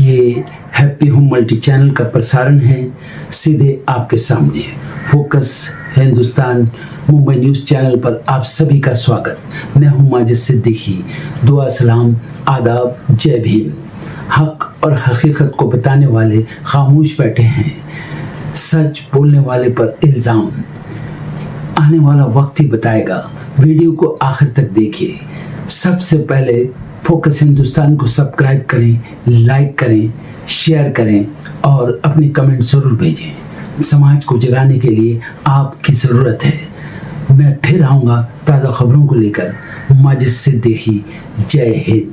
ये happy home multi channel का प्रसारण है सीधे आपके सामने। Focus Hindustan Mumbai news channel पर आप सभी का स्वागत। मैं हूं माजिद सिद्दीकी। दुआ सलाम आदाब, जय भीम। हक और हकीकत को बताने वाले खामोश बैठे हैं, सच बोलने वाले पर इल्ज़ाम। आने वाला वक्त ही बताएगा। वीडियो को आखिर तक देखिए। सबसे पहले फोकस हिंदुस्तान को सब्सक्राइब करें, लाइक करें, शेयर करें और अपने कमेंट जरूर भेजें। समाज को जगाने के लिए आपकी ज़रूरत है। मैं फिर आऊँगा ताज़ा खबरों को लेकर। माजिद सिद्दीकी, जय हिंद।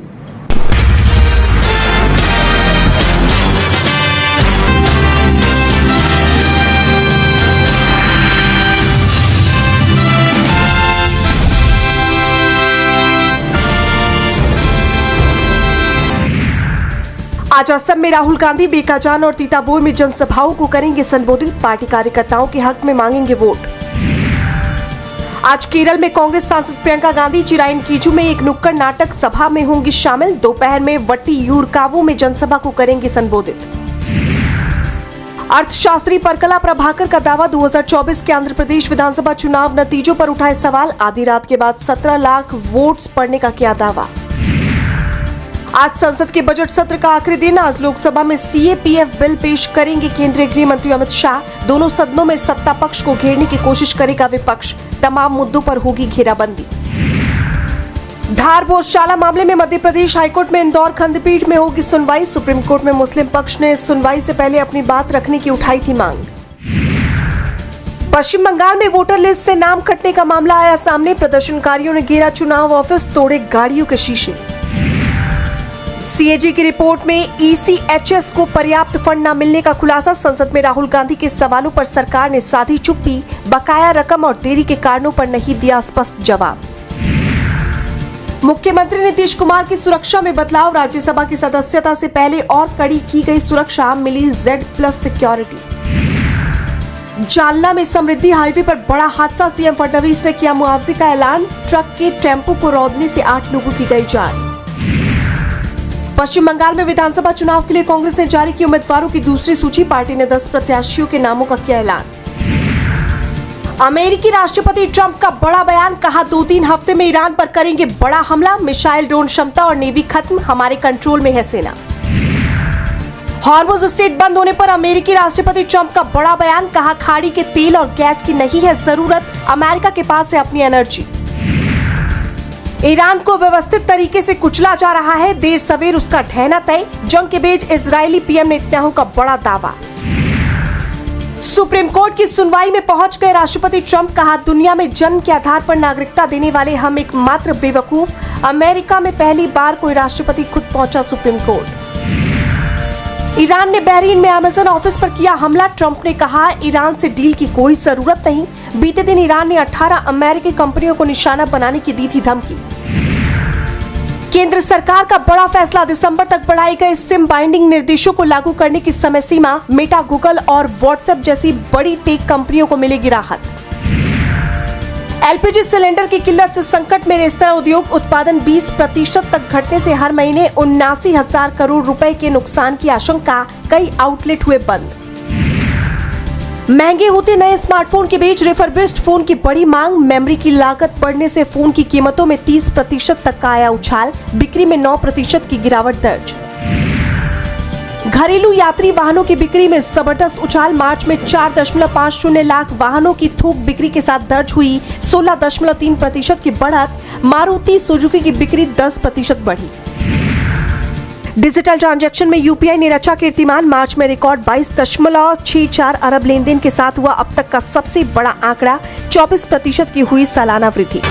आज असम में राहुल गांधी बेकाजान और तीताबोर में जनसभाओं को करेंगे संबोधित। पार्टी कार्यकर्ताओं के हक में मांगेंगे वोट। आज केरल में कांग्रेस सांसद प्रियंका गांधी चिरायनकीजू में एक नुक्कड़ नाटक सभा में होंगी शामिल। दोपहर में वट्टियूरकावु में जनसभा को करेंगे संबोधित। अर्थशास्त्री परकला प्रभाकर का दावा, 2024 के आंध्र प्रदेश विधानसभा चुनाव नतीजों पर उठाए सवाल। आधी रात के बाद 17 लाख वोट्स पड़ने का किया दावा। आज संसद के बजट सत्र का आखिरी दिन। आज लोकसभा में सीएपीएफ बिल पेश करेंगे केंद्रीय गृह मंत्री अमित शाह। दोनों सदनों में सत्ता पक्ष को घेरने की कोशिश करेगा विपक्ष। तमाम मुद्दों पर होगी घेराबंदी। धार भोजशाला मामले में मध्य प्रदेश हाईकोर्ट में इंदौर खंडपीठ में होगी सुनवाई। सुप्रीम कोर्ट में मुस्लिम पक्ष ने सुनवाई से पहले अपनी बात रखने की उठाई थी मांग। पश्चिम बंगाल में वोटर लिस्ट से नाम कटने का मामला आया सामने। प्रदर्शनकारियों ने घेरा चुनाव ऑफिस, तोड़े गाड़ियों के शीशे। सीएजी की रिपोर्ट में ईसीएचएस को पर्याप्त फंड न मिलने का खुलासा। संसद में राहुल गांधी के सवालों पर सरकार ने साधी चुप्पी। बकाया रकम और देरी के कारणों पर नहीं दिया स्पष्ट जवाब। मुख्यमंत्री नीतीश कुमार की सुरक्षा में बदलाव। राज्यसभा की सदस्यता से पहले और कड़ी की गई सुरक्षा, मिली Z+ सिक्योरिटी। जालना में समृद्धि हाईवे पर बड़ा हादसा। सीएम फडणवीस ने किया मुआवजे का ऐलान। ट्रक के टेम्पो को रौंदने से 8 लोगों की गई जान। पश्चिम बंगाल में विधानसभा चुनाव के लिए कांग्रेस ने जारी की उम्मीदवारों की दूसरी सूची। पार्टी ने 10 प्रत्याशियों के नामों का किया ऐलान। अमेरिकी राष्ट्रपति ट्रंप का बड़ा बयान, कहा 2-3 हफ्ते में ईरान पर करेंगे बड़ा हमला। मिसाइल, ड्रोन क्षमता और नेवी खत्म, हमारे कंट्रोल में है सेना। हॉर्मुज स्ट्रेट बंद होने पर अमेरिकी राष्ट्रपति ट्रंप का बड़ा बयान, कहा खाड़ी के तेल और गैस की नहीं है जरूरत, अमेरिका के पास है अपनी एनर्जी। ईरान को व्यवस्थित तरीके से कुचला जा रहा है, देर सवेर उसका ढहना तय। जंग के बीच इजरायली पीएम नेतन्याहू का बड़ा दावा। सुप्रीम कोर्ट की सुनवाई में पहुंच गए राष्ट्रपति ट्रंप, कहा दुनिया में जन्म के आधार पर नागरिकता देने वाले हम एकमात्र बेवकूफ। अमेरिका में पहली बार कोई राष्ट्रपति खुद पहुंचा सुप्रीम कोर्ट। ईरान ने बहरीन में अमेज़न ऑफिस पर किया हमला। ट्रंप ने कहा ईरान से डील की कोई जरूरत नहीं। बीते दिन ईरान ने 18 अमेरिकी कंपनियों को निशाना बनाने की दी थी धमकी। केंद्र सरकार का बड़ा फैसला, दिसंबर तक बढ़ाए गए सिम बाइंडिंग निर्देशों को लागू करने की समय सीमा। मेटा, गूगल और व्हाट्सएप जैसी बड़ी टेक कंपनियों को मिलेगी राहत। एलपीजी सिलेंडर की किल्लत से संकट में रेस्तरां उद्योग। उत्पादन 20% तक घटने से हर महीने 79,000 करोड़ रुपए के नुकसान की आशंका। कई आउटलेट हुए बंद। महंगे होते नए स्मार्टफोन के बीच रिफर्बिश्ड फोन की बड़ी मांग। मेमोरी की लागत बढ़ने से फोन की कीमतों में 30% तक का आया उछाल। बिक्री में 9% की गिरावट दर्ज। घरेलू यात्री वाहनों की बिक्री में जबरदस्त उछाल। मार्च में 4.50 लाख वाहनों की थोक बिक्री के साथ दर्ज हुई 16.3% की बढ़त। मारुति सुजुकी की बिक्री 10% बढ़ी। डिजिटल ट्रांजैक्शन में यूपीआई ने रचा कीर्तिमान। मार्च में रिकॉर्ड 22.64 अरब लेन देन के साथ हुआ अब तक का सबसे बड़ा आंकड़ा। 24% की हुई सालाना वृद्धि।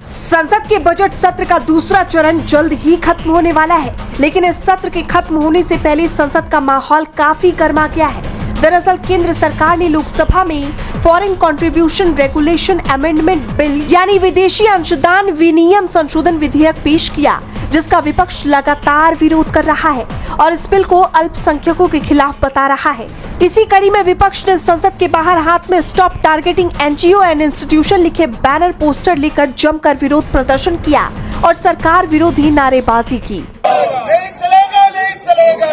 संसद के बजट सत्र का दूसरा चरण जल्द ही खत्म होने वाला है, लेकिन इस सत्र के खत्म होने से पहले संसद का माहौल काफी गर्मा गया है। दरअसल केंद्र सरकार ने लोकसभा में foreign contribution regulation amendment bill यानी विदेशी अंशदान विनियम संशोधन विधेयक पेश किया, जिसका विपक्ष लगातार विरोध कर रहा है और इस बिल को अल्पसंख्यकों के खिलाफ बता रहा है। इसी कड़ी में विपक्ष ने संसद के बाहर हाथ में stop targeting NGO and institution लिखे बैनर पोस्टर लेकर जमकर विरोध प्रदर्शन किया और सरकार विरोधी नारेबाजी की। नहीं चलेगा, नहीं चलेगा,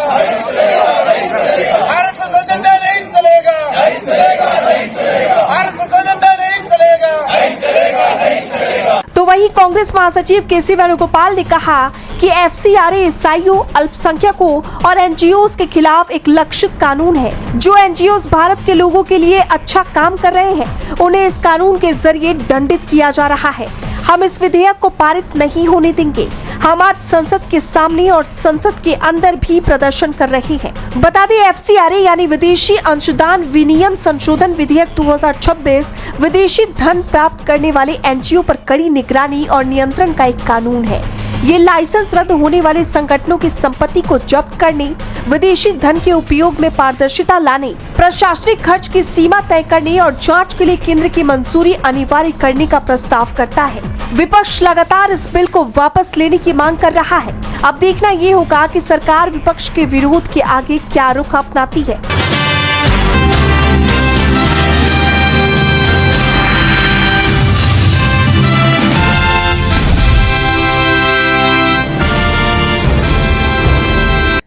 भारत संसद झंडा नहीं चलेगा, नहीं चलेगा, नहीं चलेगा, भारत संसद झंडा नहीं चलेगा, नहीं चलेगा, नहीं चलेगा। तो वहीं कांग्रेस महासचिव केसी वेणुगोपाल ने कहा कि एफसीआरए ईसाइयों, अल्पसंख्यकों और एनजीओज के खिलाफ एक लक्षित कानून है। जो एनजीओज भारत के लोगों के लिए अच्छा काम कर रहे हैं, उन्हें इस कानून के जरिए दंडित किया जा रहा है। हम इस विधेयक को पारित नहीं होने देंगे। हम आज संसद के सामने और संसद के अंदर भी प्रदर्शन कर रहे हैं। बता दें, एफसीआरए यानी विदेशी अंशदान विनियम संशोधन विधेयक 2026 विदेशी धन प्राप्त करने वाले एनजीओ पर कड़ी निगरानी और नियंत्रण का एक कानून है। ये लाइसेंस रद्द होने वाले संगठनों की संपत्ति को जब्त करने, विदेशी धन के उपयोग में पारदर्शिता लाने, प्रशासनिक खर्च की सीमा तय करने और जांच के लिए केंद्र की मंजूरी अनिवार्य करने का प्रस्ताव करता है। विपक्ष लगातार इस बिल को वापस लेने की मांग कर रहा है। अब देखना ये होगा कि सरकार विपक्ष के विरोध के आगे क्या रुख अपनाती है।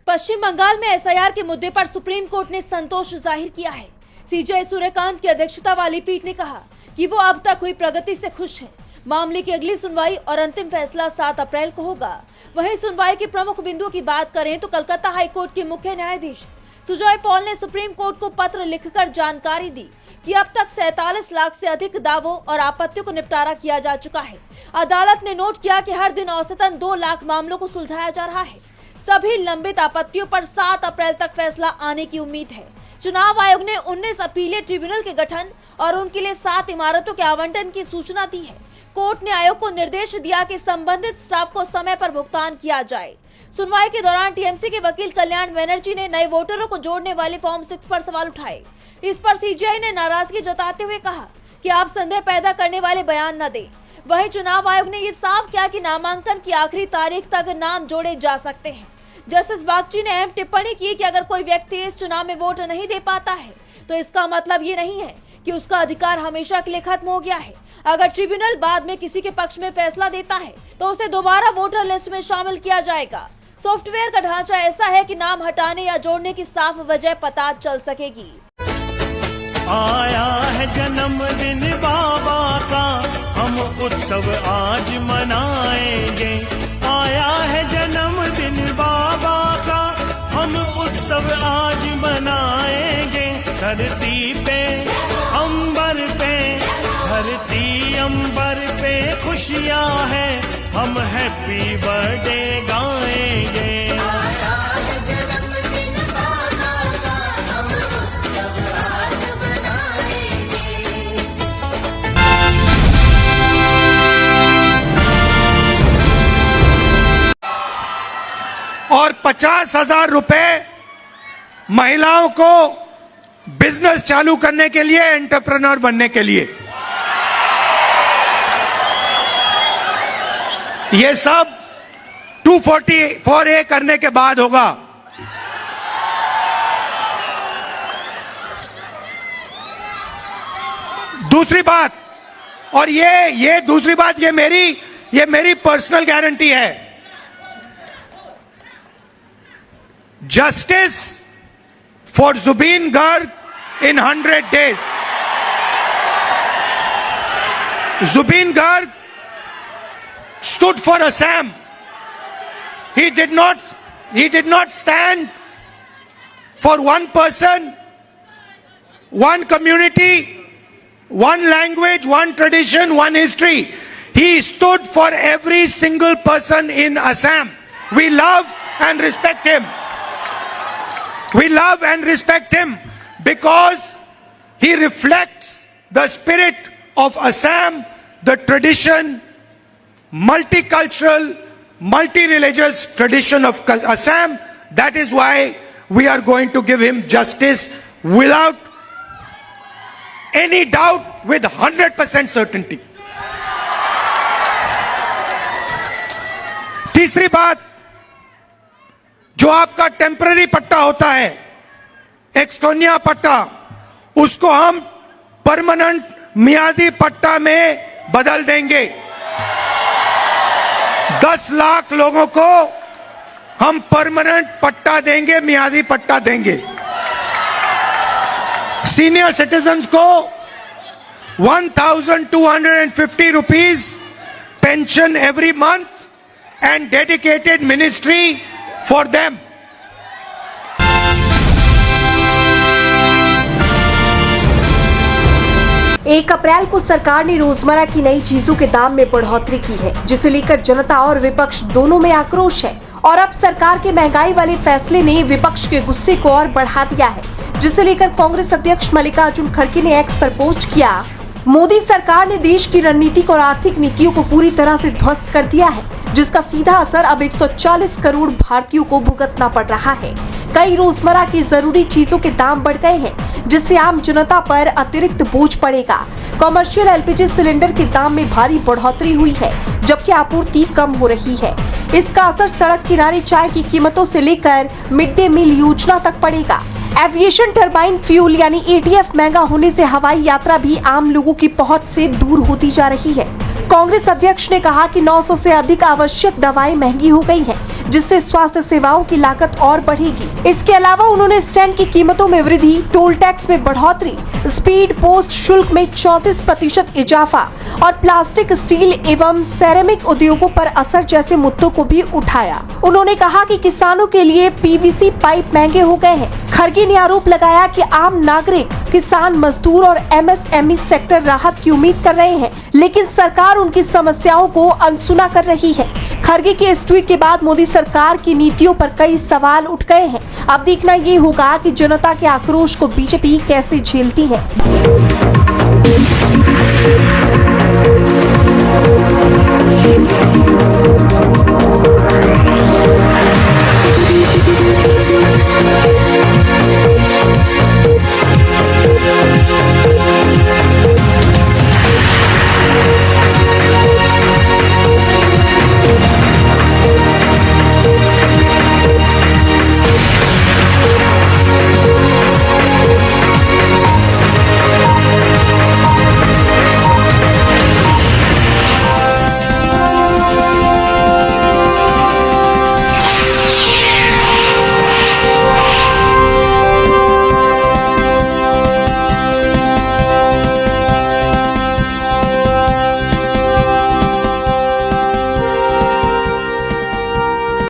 पश्चिम बंगाल में एसआईआर के मुद्दे पर सुप्रीम कोर्ट ने संतोष जाहिर किया है। सीजेआई सूर्यकांत की अध्यक्षता वाली पीठ ने कहा कि वो अब तक हुई प्रगति से खुश है। मामले की अगली सुनवाई और अंतिम फैसला 7 अप्रैल को होगा। वहीं सुनवाई के प्रमुख बिंदुओं की बात करें तो कलकत्ता हाईकोर्ट के मुख्य न्यायाधीश सुजॉय पॉल ने सुप्रीम कोर्ट को पत्र लिखकर जानकारी दी कि अब तक 47 लाख से अधिक दावों और आपत्तियों को निपटारा किया जा चुका है। अदालत ने नोट किया कि हर दिन औसतन 2 लाख मामलों को सुलझाया जा रहा है। सभी लंबित आपत्तियों पर 7 अप्रैल तक फैसला आने की उम्मीद है। चुनाव आयोग ने 19 अपीलेट ट्रिब्यूनल के गठन और उनके लिए 7 इमारतों के आवंटन की सूचना दी है। कोर्ट ने आयोग को निर्देश दिया कि संबंधित स्टाफ को समय पर भुगतान किया जाए। सुनवाई के दौरान टीएमसी के वकील कल्याण बनर्जी ने नए वोटरों को जोड़ने वाले फॉर्म 6 पर सवाल उठाए। इस पर सीजेआई ने नाराजगी जताते हुए कहा कि आप संदेह पैदा करने वाले बयान न दें। वहीं चुनाव आयोग ने ये साफ किया कि नामांकन की आखिरी तारीख तक नाम जोड़े जा सकते हैं। जस्टिस बागची ने अहम टिप्पणी की कि अगर कोई व्यक्ति इस चुनाव में वोट नहीं दे पाता है तो इसका मतलब ये नहीं है कि उसका अधिकार हमेशा के लिए खत्म हो गया है। अगर ट्रिब्यूनल बाद में किसी के पक्ष में फैसला देता है तो उसे दोबारा वोटर लिस्ट में शामिल किया जाएगा। सॉफ्टवेयर का ढांचा ऐसा है कि नाम हटाने या जोड़ने की साफ वजह पता चल सकेगी। आया है जन्मदिन बाबा का, हम उत्सव आज मनाएंगे। आया है जन्मदिन बाबा का, हम उत्सव आज मनाएंगे। धरती पे अंबर पे, धरती अंबर पे खुशियां हैं, हम हैप्पी बर्थडे गाएंगे। और 50,000 रुपए महिलाओं को बिजनेस चालू करने के लिए, एंटरप्रेन्योर बनने के लिए। ये सब 244A करने के बाद होगा। दूसरी बात, और ये दूसरी बात, ये मेरी पर्सनल गारंटी है। Justice for Zubeen Garg in 100 days. Zubeen Garg stood for Assam. He did not stand for one person, one community, one language, one tradition, one history. He stood for every single person in Assam. We love and respect him. We love and respect him because he reflects the spirit of Assam, the tradition, multicultural, multi-religious tradition of Assam. That is why we are going to give him justice without any doubt, with 100% certainty. तीसरी बात, जो आपका temporary पट्टा होता है, एक्सकोनिया पट्टा, उसको हम परमानेंट मियादी पट्टा में बदल देंगे। 10 लाख लोगों को हम परमानेंट पट्टा देंगे, मियादी पट्टा देंगे। सीनियर सिटीजन्स को 1250 rupees pension every month and dedicated ministry for them. एक अप्रैल को सरकार ने रोजमर्रा की नई चीजों के दाम में बढ़ोतरी की है, जिसे लेकर जनता और विपक्ष दोनों में आक्रोश है। और अब सरकार के महंगाई वाले फैसले ने विपक्ष के गुस्से को और बढ़ा दिया है, जिसे लेकर कांग्रेस अध्यक्ष मल्लिकार्जुन खड़गे ने एक्स पर पोस्ट किया, मोदी सरकार ने देश की रणनीतिक और आर्थिक नीतियों को पूरी तरह से ध्वस्त कर दिया है, जिसका सीधा असर अब 140 करोड़ भारतीयों को भुगतना पड़ रहा है। कई रोजमर्रा की जरूरी चीजों के दाम बढ़ गए हैं, जिससे आम जनता पर अतिरिक्त बोझ पड़ेगा। कमर्शियल एलपीजी सिलेंडर के दाम में भारी बढ़ोतरी हुई है, जबकि आपूर्ति कम हो रही है। इसका असर सड़क किनारे चाय की कीमतों से लेकर मिड डे मील योजना तक पड़ेगा। एविएशन टरबाइन फ्यूल यानी एटीएफ महंगा होने से हवाई यात्रा भी आम लोगों की पहुंच से दूर होती जा रही है। कांग्रेस अध्यक्ष ने कहा कि 900 से अधिक आवश्यक दवाएं महंगी हो गई हैं, जिससे स्वास्थ्य सेवाओं की लागत और बढ़ेगी। इसके अलावा उन्होंने स्टैंड की कीमतों में वृद्धि, टोल टैक्स में बढ़ोतरी, स्पीड पोस्ट शुल्क में 34% इजाफा और प्लास्टिक, स्टील एवं सेरेमिक उद्योगों पर असर जैसे मुद्दों को भी उठाया। उन्होंने कहा कि किसानों के लिए पीवीसी पाइप महंगे हो गए हैं। खड़गे ने आरोप लगाया कि आम नागरिक, किसान, मजदूर और एमएसएमई सेक्टर राहत की उम्मीद कर रहे हैं, लेकिन सरकार उनकी समस्याओं को अनसुना कर रही है। खड़गे के इस ट्वीट के बाद मोदी सरकार की नीतियों पर कई सवाल उठ गए हैं। अब देखना ये होगा कि जनता के आक्रोश को बीजेपी कैसे झेलती है।